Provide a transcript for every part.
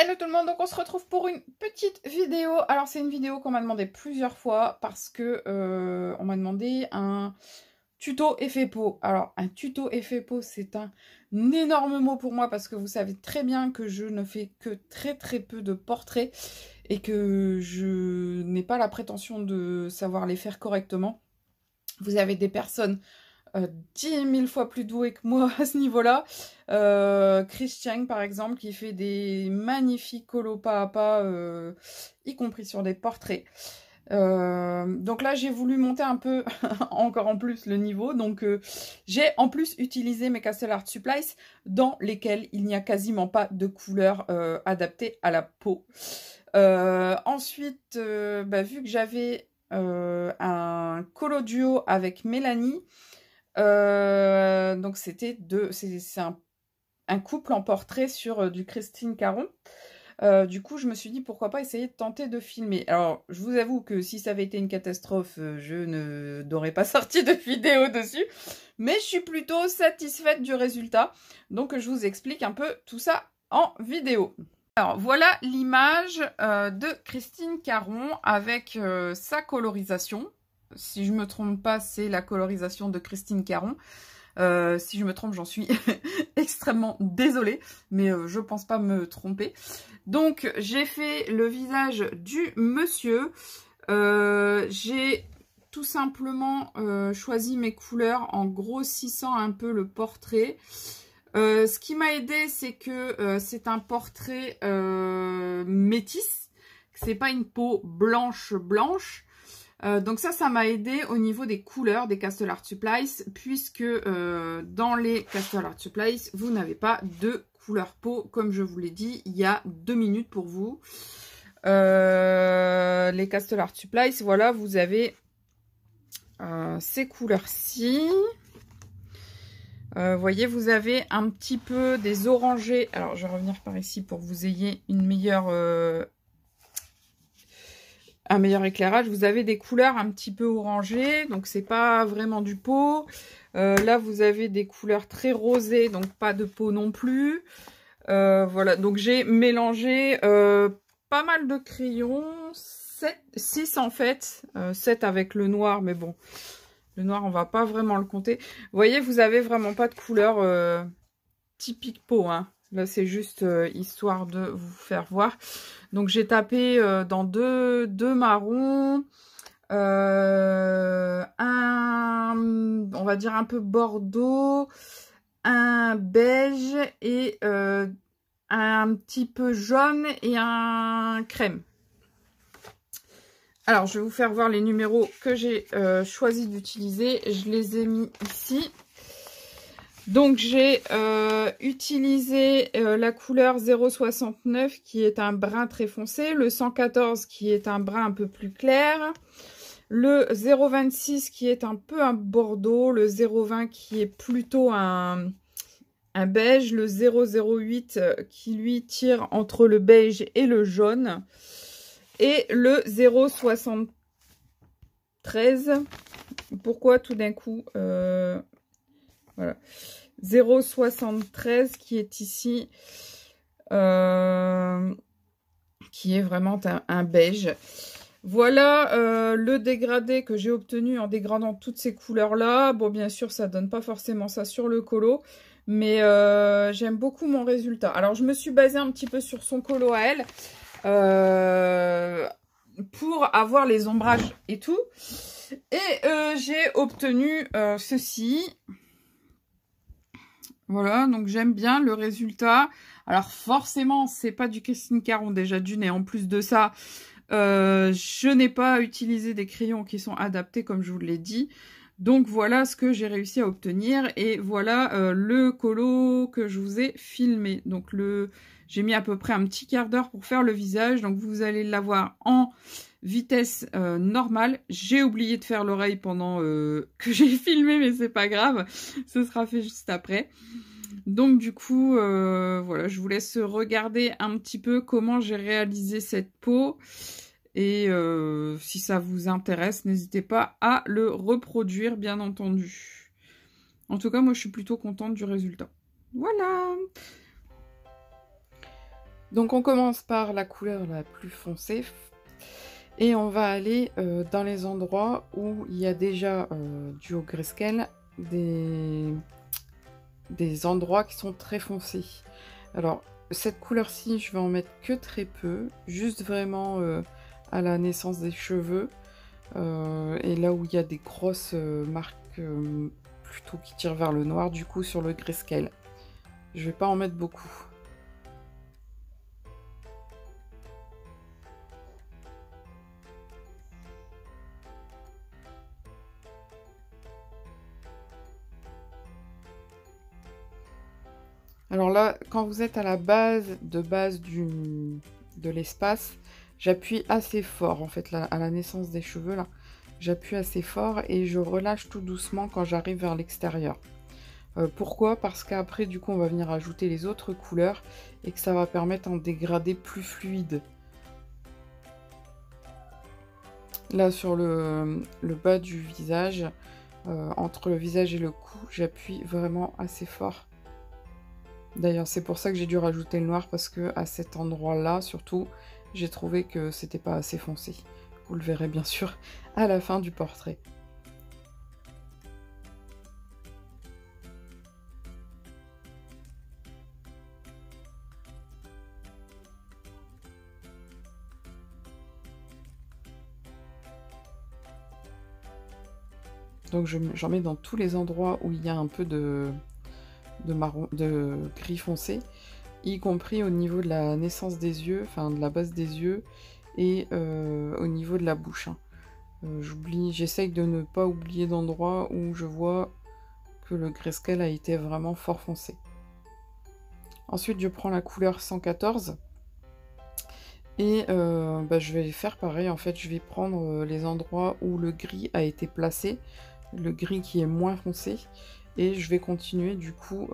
Hello tout le monde, donc on se retrouve pour une petite vidéo. Alors c'est une vidéo qu'on m'a demandé plusieurs fois parce que on m'a demandé un tuto effet peau. Alors un tuto effet peau, c'est un énorme mot pour moi parce que vous savez très bien que je ne fais que très peu de portraits et que je n'ai pas la prétention de savoir les faire correctement. Vous avez des personnes 10 000 fois plus doué que moi à ce niveau-là. Chris Chiang, par exemple, qui fait des magnifiques colos pas à pas, y compris sur des portraits. Donc là, j'ai voulu monter un peu encore en plus le niveau. Donc, j'ai en plus utilisé mes Castle Art Supplies dans lesquels il n'y a quasiment pas de couleurs adaptées à la peau. Ensuite, vu que j'avais un colo duo avec Mélanie, donc c'était un couple en portrait sur du Christine Caron. Du coup, je me suis dit pourquoi pas essayer de tenter de filmer. Alors, je vous avoue que si ça avait été une catastrophe, je n'aurais pas sorti de vidéo dessus. Mais je suis plutôt satisfaite du résultat. Donc, je vous explique un peu tout ça en vidéo. Alors, voilà l'image de Christine Caron avec sa colorisation. Si je me trompe pas, c'est la colorisation de Christine Caron. Si je me trompe, j'en suis extrêmement désolée, mais je pense pas me tromper. Donc, j'ai fait le visage du monsieur. J'ai tout simplement choisi mes couleurs en grossissant un peu le portrait. Ce qui m'a aidé, c'est que c'est un portrait métis. C'est pas une peau blanche. Donc ça m'a aidé au niveau des couleurs des Castle Art Supplies, puisque dans les Castle Art Supplies, vous n'avez pas de couleur peau, comme je vous l'ai dit, il y a 2 minutes pour vous. Les Castle Art Supplies, voilà, vous avez ces couleurs-ci. Vous voyez, vous avez un petit peu des orangés. Alors, je vais revenir par ici pour que vous ayez une meilleure... un meilleur éclairage. Vous avez des couleurs un petit peu orangées, donc c'est pas vraiment du peau. Là, vous avez des couleurs très rosées, donc pas de peau non plus. Voilà, donc j'ai mélangé pas mal de crayons, 6 en fait, 7 avec le noir, mais bon, le noir, on va pas vraiment le compter. Vous voyez, vous avez vraiment pas de couleur typique peau, hein. Là, c'est juste histoire de vous faire voir. Donc, j'ai tapé dans deux marrons, on va dire un peu bordeaux, un beige et un petit peu jaune et un crème. Alors, je vais vous faire voir les numéros que j'ai choisi d'utiliser. Je les ai mis ici. Donc, j'ai utilisé la couleur 069 qui est un brun très foncé, le 114 qui est un brun un peu plus clair, le 026 qui est un peu un bordeaux, le 020 qui est plutôt un beige, le 008 qui lui tire entre le beige et le jaune, et le 073. Pourquoi tout d'un coup voilà. 073 qui est ici, qui est vraiment un beige. Voilà le dégradé que j'ai obtenu en dégradant toutes ces couleurs-là. Bon, bien sûr, ça donne pas forcément ça sur le colo, mais j'aime beaucoup mon résultat. Alors, je me suis basée un petit peu sur son colo à elle pour avoir les ombrages et tout. Et j'ai obtenu ceci. Voilà, donc j'aime bien le résultat. Alors forcément, c'est pas du Christine Caron déjà d'une, et en plus de ça, je n'ai pas utilisé des crayons qui sont adaptés comme je vous l'ai dit. Donc voilà ce que j'ai réussi à obtenir, et voilà le colo que je vous ai filmé. Donc j'ai mis à peu près un petit quart d'heure pour faire le visage, donc vous allez l'avoir en vitesse normale. J'ai oublié de faire l'oreille pendant que j'ai filmé, mais c'est pas grave, ce sera fait juste après. Donc du coup, voilà, je vous laisse regarder un petit peu comment j'ai réalisé cette peau. Et si ça vous intéresse, n'hésitez pas à le reproduire, bien entendu. En tout cas, moi, je suis plutôt contente du résultat. Voilà! Donc on commence par la couleur la plus foncée et on va aller, dans les endroits où il y a déjà, dû au grayscale, des endroits qui sont très foncés. Alors cette couleur-ci, je vais en mettre que très peu, juste vraiment, à la naissance des cheveux, et là où il y a des grosses, marques, plutôt qui tirent vers le noir, du coup sur le grayscale. Je vais pas en mettre beaucoup. Alors là, quand vous êtes à la base de l'espace, j'appuie assez fort en fait là, à la naissance des cheveux là. J'appuie assez fort et je relâche tout doucement quand j'arrive vers l'extérieur. Pourquoi? Parce qu'après du coup on va venir ajouter les autres couleurs et que ça va permettre un dégradé plus fluide. Là sur le bas du visage, entre le visage et le cou, j'appuie vraiment assez fort. D'ailleurs, c'est pour ça que j'ai dû rajouter le noir parce que à cet endroit-là, surtout, j'ai trouvé que c'était pas assez foncé. Vous le verrez bien sûr à la fin du portrait. Donc j'en mets dans tous les endroits où il y a un peu de marron, de gris foncé, y compris au niveau de la naissance des yeux, enfin de la base des yeux, et au niveau de la bouche, hein. J'essaye de ne pas oublier d'endroits où je vois que le grayscale a été vraiment fort foncé. Ensuite, je prends la couleur 114 et bah, je vais faire pareil. En fait, je vais prendre les endroits où le gris a été placé, le gris qui est moins foncé, et je vais continuer du coup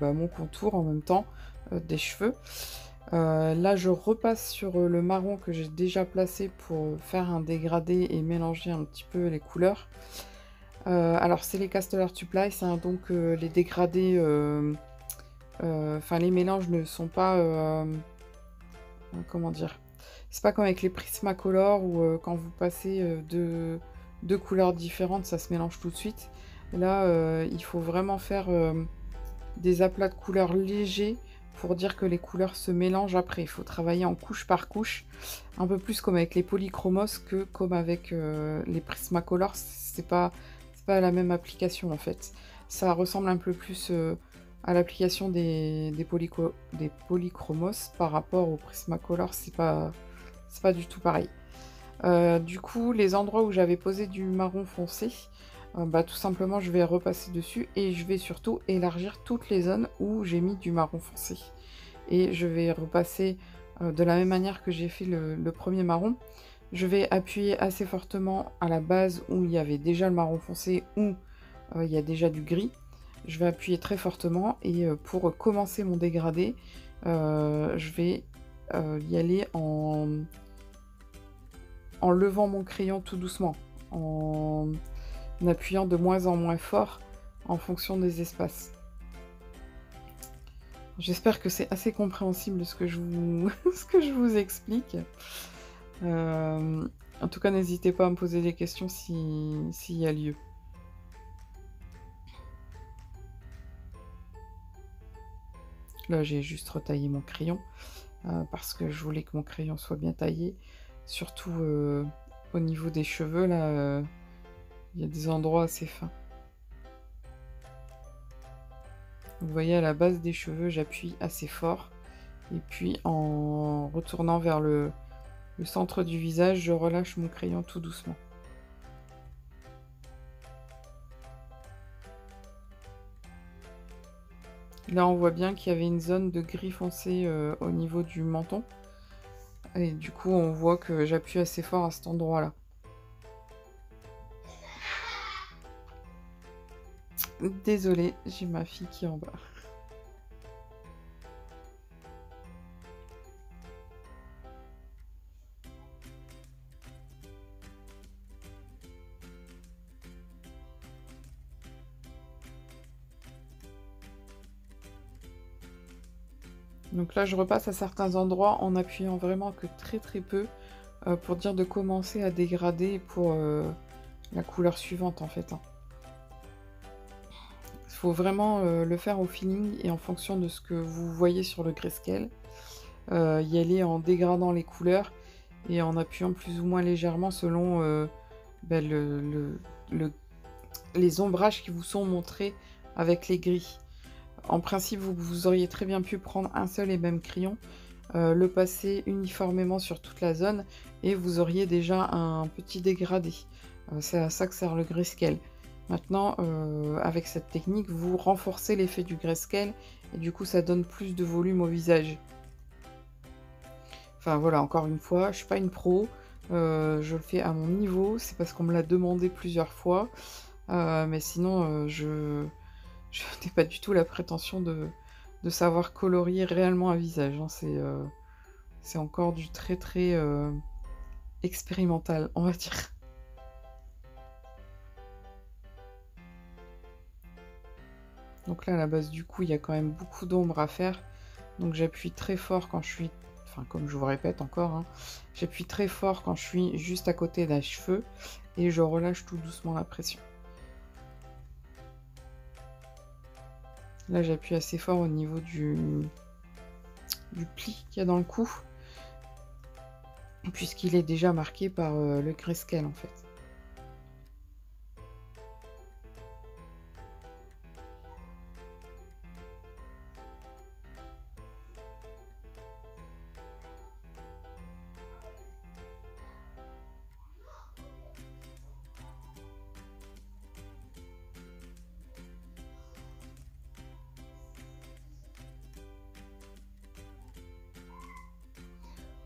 bah, mon contour en même temps des cheveux. Là, je repasse sur le marron que j'ai déjà placé pour faire un dégradé et mélanger un petit peu les couleurs. Alors, c'est les Castellar Supplies, hein, donc les dégradés, enfin les mélanges ne sont pas, comment dire? C'est pas comme avec les Prismacolor où quand vous passez deux couleurs différentes, ça se mélange tout de suite. Là, il faut vraiment faire des aplats de couleurs légers pour dire que les couleurs se mélangent après. Il faut travailler en couche par couche, un peu plus comme avec les polychromos que comme avec les Prismacolor. C'est pas la même application en fait. Ça ressemble un peu plus à l'application des polychromos par rapport au Prismacolor. C'est pas du tout pareil. Du coup, les endroits où j'avais posé du marron foncé, bah, tout simplement, je vais repasser dessus et je vais surtout élargir toutes les zones où j'ai mis du marron foncé. Et je vais repasser de la même manière que j'ai fait le premier marron. Je vais appuyer assez fortement à la base où il y avait déjà le marron foncé, où il y a déjà du gris. Je vais appuyer très fortement et pour commencer mon dégradé, je vais y aller en levant mon crayon tout doucement, en appuyant de moins en moins fort en fonction des espaces. J'espère que c'est assez compréhensible ce que je vous, ce que je vous explique. En tout cas, n'hésitez pas à me poser des questions s'il y a lieu. Là, j'ai juste retaillé mon crayon parce que je voulais que mon crayon soit bien taillé. Surtout au niveau des cheveux, là, il y a des endroits assez fins. Vous voyez, à la base des cheveux, j'appuie assez fort. Et puis, en retournant vers le centre du visage, je relâche mon crayon tout doucement. Là, on voit bien qu'il y avait une zone de gris foncé au niveau du menton. Et du coup, on voit que j'appuie assez fort à cet endroit-là. Désolée, j'ai ma fille qui est en bas. Donc là, je repasse à certains endroits en appuyant vraiment que très très peu pour dire de commencer à dégrader pour la couleur suivante en fait, hein. Il faut vraiment le faire au feeling et en fonction de ce que vous voyez sur le grayscale. Y aller en dégradant les couleurs et en appuyant plus ou moins légèrement selon ben, les ombrages qui vous sont montrés avec les gris. En principe, vous auriez très bien pu prendre un seul et même crayon, le passer uniformément sur toute la zone et vous auriez déjà un petit dégradé. C'est à ça que sert le grayscale. Maintenant, avec cette technique, vous renforcez l'effet du grayscale et du coup ça donne plus de volume au visage. Enfin voilà, encore une fois, je suis pas une pro, je le fais à mon niveau, c'est parce qu'on me l'a demandé plusieurs fois, mais sinon je n'ai pas du tout la prétention de savoir colorier réellement un visage, hein. C'est encore du très très expérimental, on va dire. Donc là, à la base du coup, il y a quand même beaucoup d'ombre à faire, donc j'appuie très fort quand je suis... Enfin, comme je vous répète encore, hein, j'appuie très fort quand je suis juste à côté d'un cheveu et je relâche tout doucement la pression. Là, j'appuie assez fort au niveau du pli qu'il y a dans le cou, puisqu'il est déjà marqué par le grayscale en fait.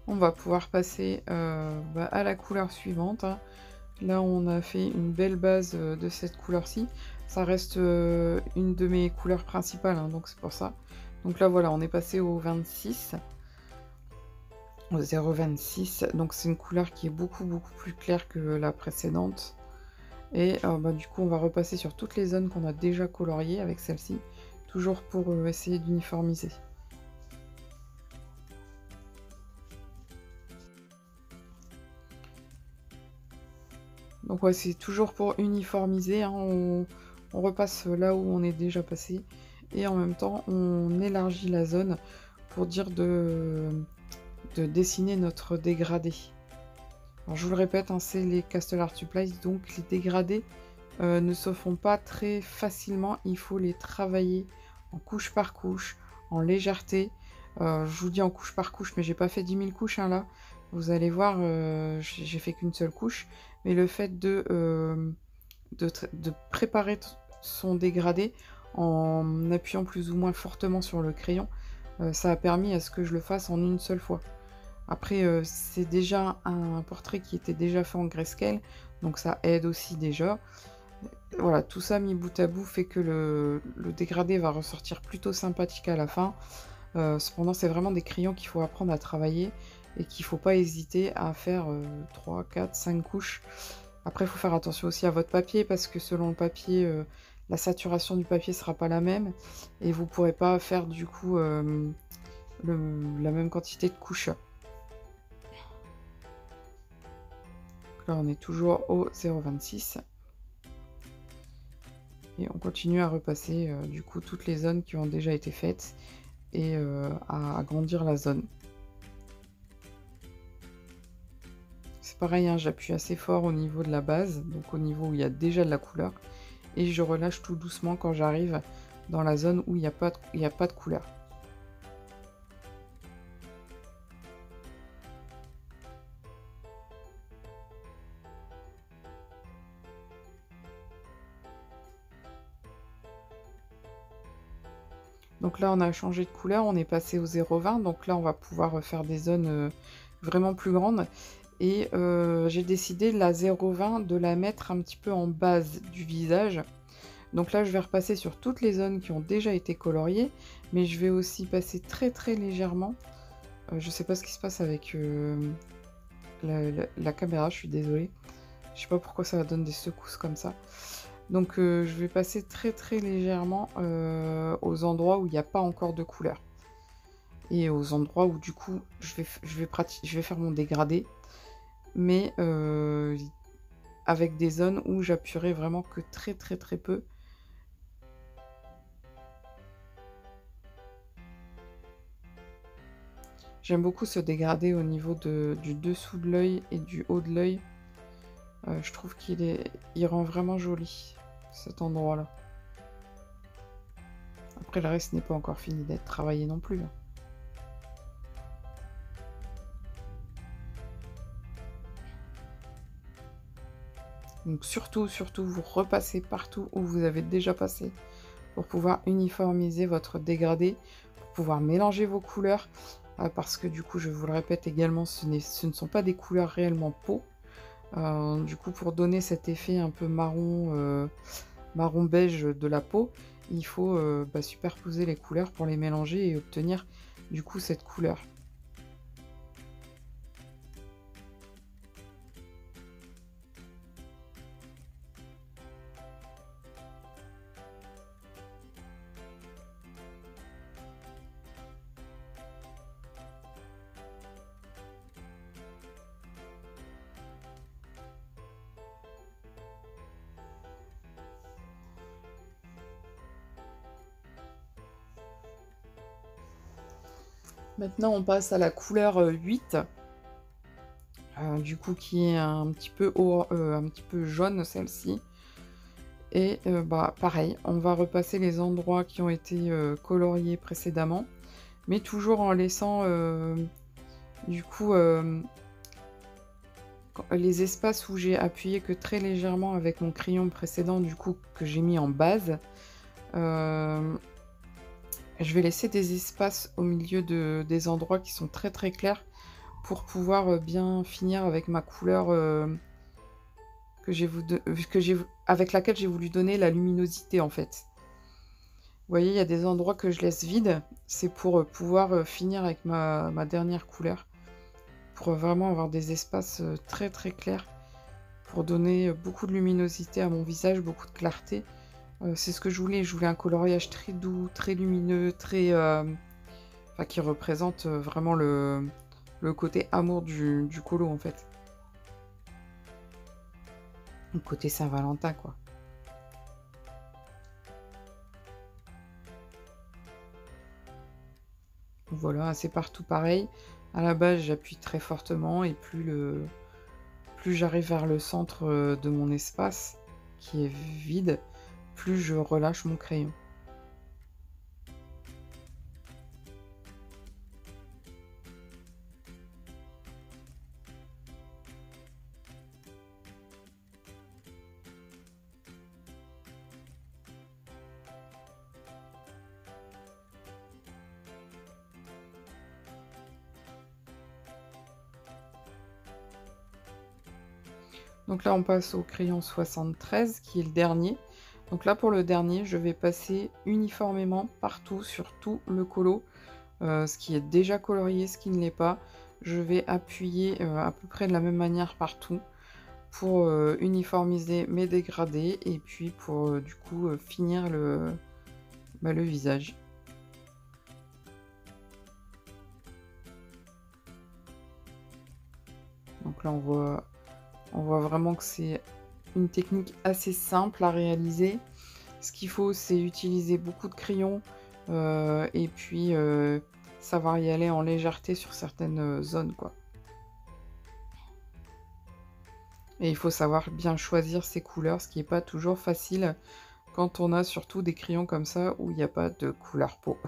On va pouvoir passer à la couleur suivante, hein. Là, on a fait une belle base de cette couleur-ci. Ça reste une de mes couleurs principales, hein, donc c'est pour ça. Donc là, voilà, on est passé au 26, au 0,26. Donc c'est une couleur qui est beaucoup plus claire que la précédente. Et du coup, on va repasser sur toutes les zones qu'on a déjà coloriées avec celle-ci, toujours pour essayer d'uniformiser. Donc ouais, c'est toujours pour uniformiser, hein, on repasse là où on est déjà passé. Et en même temps, on élargit la zone pour dire de dessiner notre dégradé. Alors je vous le répète, hein, c'est les Castle Art Supplies, donc les dégradés ne se font pas très facilement. Il faut les travailler en couche par couche, en légèreté. Je vous dis en couche par couche, mais j'ai pas fait 10 000 couches, hein, là. Vous allez voir, j'ai fait qu'une seule couche. Mais le fait de préparer son dégradé en appuyant plus ou moins fortement sur le crayon, ça a permis à ce que je le fasse en une seule fois. Après, c'est déjà un portrait qui était déjà fait en grayscale, donc ça aide aussi déjà. Voilà, tout ça mis bout à bout fait que le dégradé va ressortir plutôt sympathique à la fin. Cependant, c'est vraiment des crayons qu'il faut apprendre à travailler et qu'il ne faut pas hésiter à faire 3, 4, 5 couches. Après, il faut faire attention aussi à votre papier parce que selon le papier, la saturation du papier ne sera pas la même et vous ne pourrez pas faire du coup la même quantité de couches. Donc là, on est toujours au 0,26. Et on continue à repasser du coup toutes les zones qui ont déjà été faites et à agrandir la zone. C'est pareil, hein, j'appuie assez fort au niveau de la base, donc au niveau où il y a déjà de la couleur, et je relâche tout doucement quand j'arrive dans la zone où il n'y a pas de couleur. Donc là, on a changé de couleur, on est passé au 0,20, donc là, on va pouvoir faire des zones vraiment plus grandes. Et j'ai décidé la 0,20 de la mettre un petit peu en base du visage. Donc là, je vais repasser sur toutes les zones qui ont déjà été coloriées, mais je vais aussi passer très légèrement. Je sais pas ce qui se passe avec la caméra, je suis désolée. Je sais pas pourquoi ça donne des secousses comme ça. Donc je vais passer très légèrement aux endroits où il n'y a pas encore de couleur. et aux endroits où du coup je vais faire mon dégradé, mais avec des zones où j'appuierai vraiment que très très très peu. J'aime beaucoup ce dégradé au niveau du dessous de l'œil et du haut de l'œil. Je trouve il rend vraiment joli cet endroit-là. Après le reste n'est pas encore fini d'être travaillé non plus, hein. Donc surtout, surtout, vous repassez partout où vous avez déjà passé pour pouvoir uniformiser votre dégradé, pour pouvoir mélanger vos couleurs, parce que du coup, je vous le répète également, ce ne sont pas des couleurs réellement peau. Du coup, pour donner cet effet un peu marron, marron beige de la peau, il faut superposer les couleurs pour les mélanger et obtenir du coup cette couleur. Maintenant, on passe à la couleur 8, du coup qui est un petit peu jaune celle-ci. Et pareil, on va repasser les endroits qui ont été coloriés précédemment, mais toujours en laissant du coup les espaces où j'ai appuyé que très légèrement avec mon crayon précédent, du coup que j'ai mis en base. Je vais laisser des espaces au milieu des endroits qui sont très très clairs pour pouvoir bien finir avec ma couleur avec laquelle j'ai voulu donner la luminosité en fait. Vous voyez, il y a des endroits que je laisse vides, c'est pour pouvoir finir avec ma dernière couleur, pour vraiment avoir des espaces très très clairs, pour donner beaucoup de luminosité à mon visage, beaucoup de clarté. C'est ce que je voulais un coloriage très doux, très lumineux, enfin, qui représente vraiment le côté amour du colo en fait. Le côté Saint-Valentin quoi. Voilà, c'est partout pareil. À la base, j'appuie très fortement et plus j'arrive vers le centre de mon espace, qui est vide, plus je relâche mon crayon. Donc là, on passe au crayon 73, qui est le dernier. Donc là, pour le dernier, je vais passer uniformément partout, sur tout le colo, ce qui est déjà colorié, ce qui ne l'est pas. Je vais appuyer à peu près de la même manière partout pour uniformiser mes dégradés et puis pour du coup finir le visage. Donc là, on voit vraiment que c'est une technique assez simple à réaliser. Ce qu'il faut, c'est utiliser beaucoup de crayons et puis savoir y aller en légèreté sur certaines zones, quoi. Et il faut savoir bien choisir ses couleurs, ce qui n'est pas toujours facile quand on a surtout des crayons comme ça où il n'y a pas de couleur peau.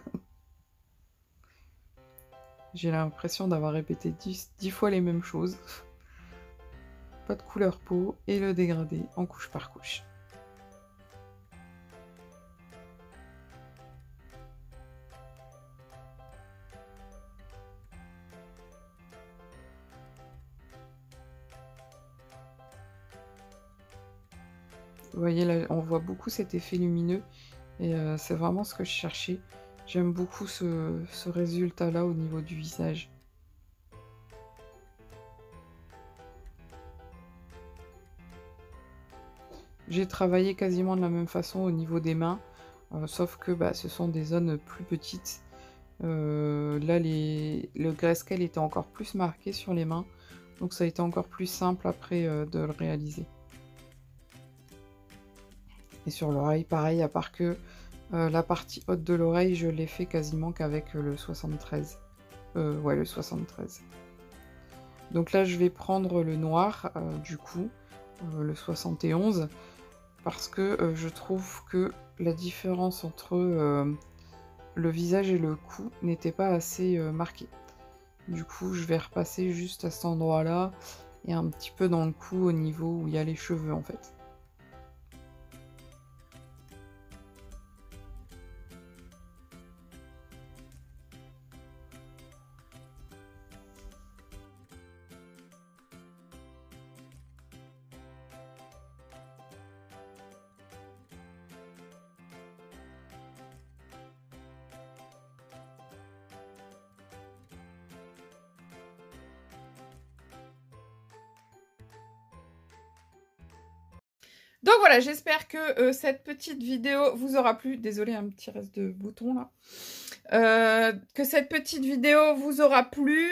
J'ai l'impression d'avoir répété 10 fois les mêmes choses. Pas de couleur peau et le dégradé en couche par couche. Vous voyez là, on voit beaucoup cet effet lumineux et c'est vraiment ce que je cherchais. J'aime beaucoup ce résultat-là au niveau du visage. J'ai travaillé quasiment de la même façon au niveau des mains, sauf que ce sont des zones plus petites. Là, le grayscale était encore plus marqué sur les mains, donc ça a été encore plus simple après de le réaliser. Et sur l'oreille, pareil, à part que la partie haute de l'oreille, je l'ai fait quasiment qu'avec le 73. Ouais, le 73. Donc là, je vais prendre le noir, du coup, le 71, parce que je trouve que la différence entre le visage et le cou n'était pas assez marquée. Du coup, je vais repasser juste à cet endroit-là, et un petit peu dans le cou au niveau où il y a les cheveux, en fait. Donc voilà, j'espère que cette petite vidéo vous aura plu. Désolée, un petit reste de bouton là. Que cette petite vidéo vous aura plu.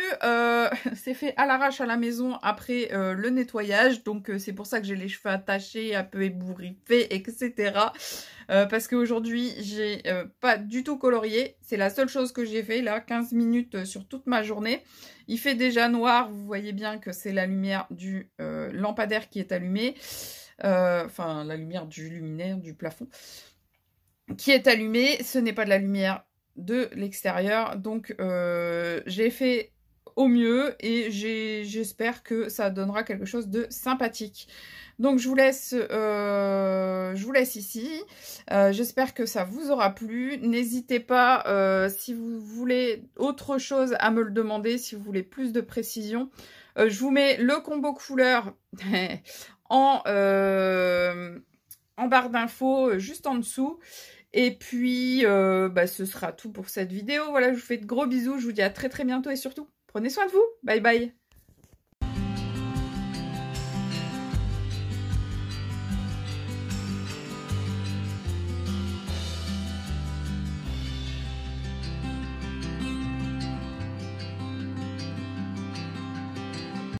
C'est fait à l'arrache à la maison après le nettoyage. Donc c'est pour ça que j'ai les cheveux attachés, un peu ébouriffés, etc. Parce qu'aujourd'hui, j'ai pas du tout colorié. C'est la seule chose que j'ai fait là, 15 minutes sur toute ma journée. Il fait déjà noir. Vous voyez bien que c'est la lumière du lampadaire qui est allumée. Enfin, la lumière du luminaire, du plafond, qui est allumée. Ce n'est pas de la lumière de l'extérieur. Donc, j'ai fait au mieux et j'espère que ça donnera quelque chose de sympathique. Donc, je vous laisse ici. J'espère que ça vous aura plu. N'hésitez pas, si vous voulez autre chose, à me le demander, si vous voulez plus de précision. Je vous mets le combo couleur en barre d'infos, juste en dessous. Et puis, ce sera tout pour cette vidéo. Voilà, je vous fais de gros bisous. Je vous dis à très très bientôt et surtout, prenez soin de vous. Bye bye.